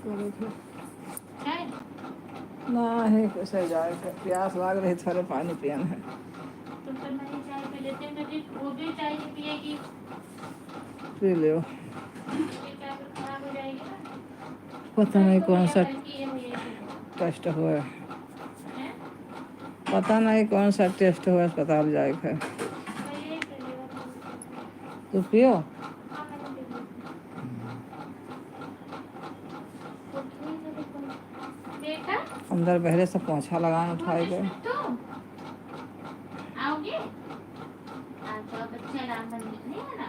करे थे चाय ना है कैसे जाए के प्यास लाग रही थोड़े पानी पियन है तुम तो नहीं चाय पी लेते मुझे वो भी चाय नहीं पिएगी पी लो ये चाय फिर खराब हो जाएगी ना पता कल नहीं को कौन भैया सा कल की ये भैया पी लो टेस्ट हुआ हैं पता नहीं कौन सा टेस्ट हुआ अस्पताल जाए के भैया ही पी लेगा तू पियो हाँ मैंने पी ली तो ठीक है देखो बेटा अंदर पहले से पोछा लगाने उठाए बोलिस गए में तुम आओगे आ जाओ बच्चा राम मंदिर नहीं है ना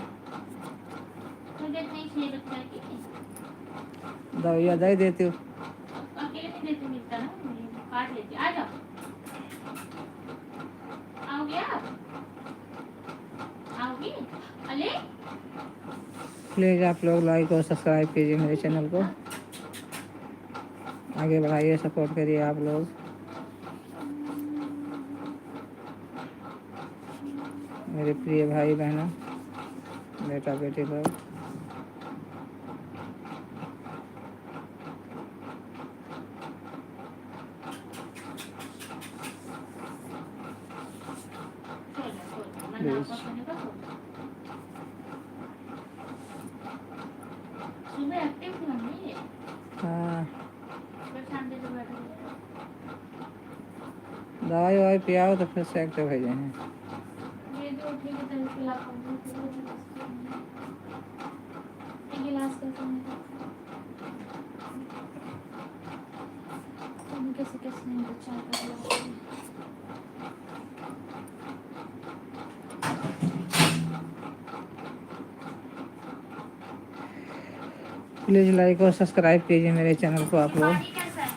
तबीयत नहीं सही बच्चा की दवाइयाँ दे देती हूँ अकेले नहीं देते मिलता ना काट लेती आ जाओ आओगे आप आओगी अले प्लीज़ आप लोग लाइक और सब्सक्राइब कीजिए मेरे चैनल को आगे बढ़ाइए सपोर्ट करिए आप लोग मेरे प्रिय भाई बहनों बेटा बेटी लोग प्लीज़ सुबह एक्टिव थी मम्मी हाँ फिर शाम से बैठ गई दवाई ववाई पियाओ तो फिर से एक्टिव हो जाए ये जो उठेगी तभी पिला पाऊंगी एक गिलास कैसे नहीं कैसे कैसे नहीं तो चाय का गिलास प्लीज़ लाइक और सब्सक्राइब कीजिए मेरे चैनल को आप लोग पानी कैसा है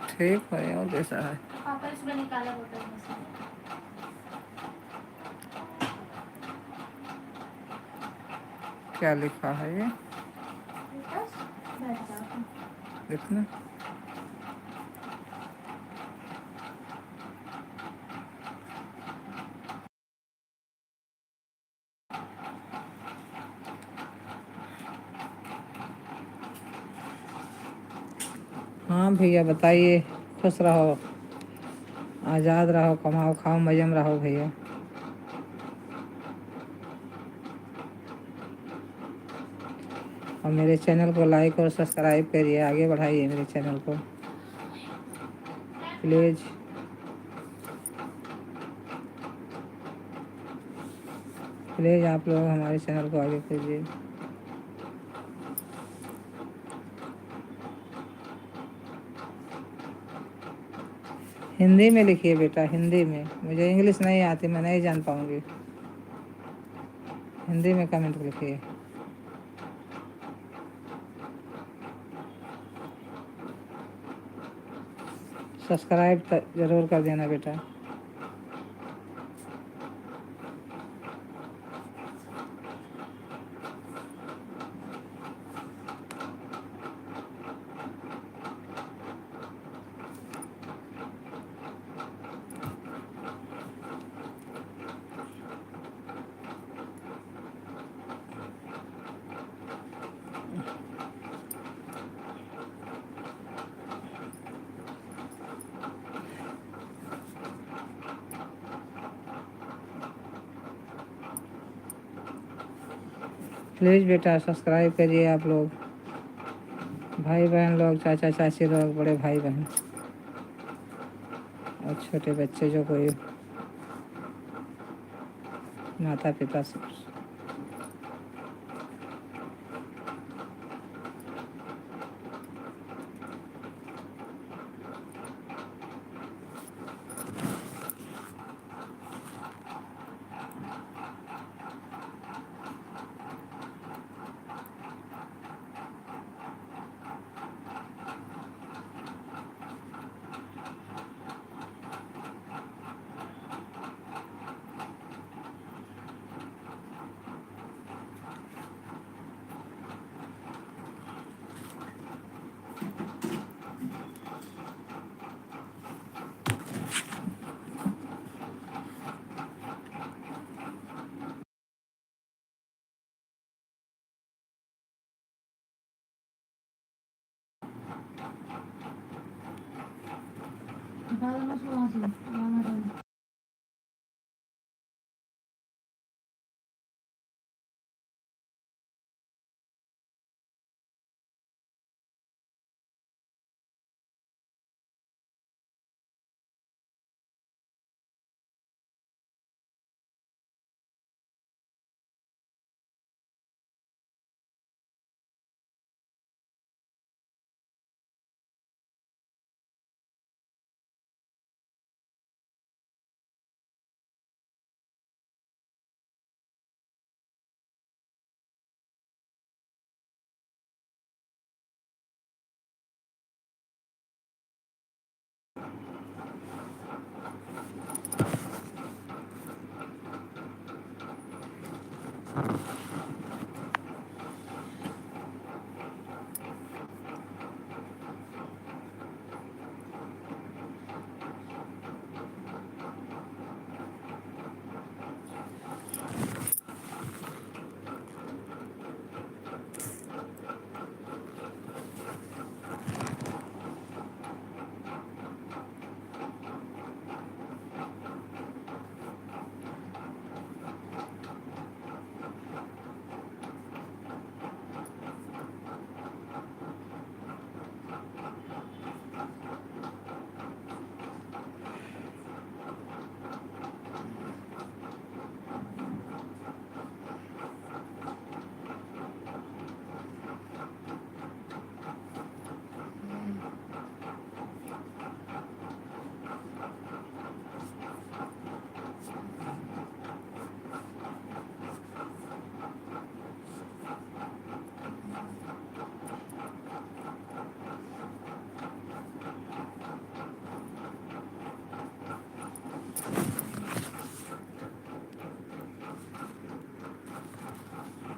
ठीक है और जैसा है पापा ने सुबह निकाला बोतल में से क्या लिखा है ये बस बैठ जाओ तुम लिखना हाँ भैया बताइए खुश रहो आज़ाद रहो कमाओ खाओ मजे में रहो भैया और मेरे चैनल को लाइक और सब्सक्राइब करिए आगे बढ़ाइए मेरे चैनल को प्लीज़ प्लीज़ आप लोग हमारे चैनल को आगे कीजिए हिंदी में लिखिए बेटा हिंदी में मुझे इंग्लिश नहीं आती मैं नहीं जान पाऊँगी हिंदी में कमेंट लिखिए सब्सक्राइब ज़रूर कर देना बेटा प्लीज़ बेटा सब्सक्राइब करिए आप लोग भाई बहन लोग चाचा चाची लोग बड़े भाई बहन और छोटे बच्चे जो कोई माता पिता सब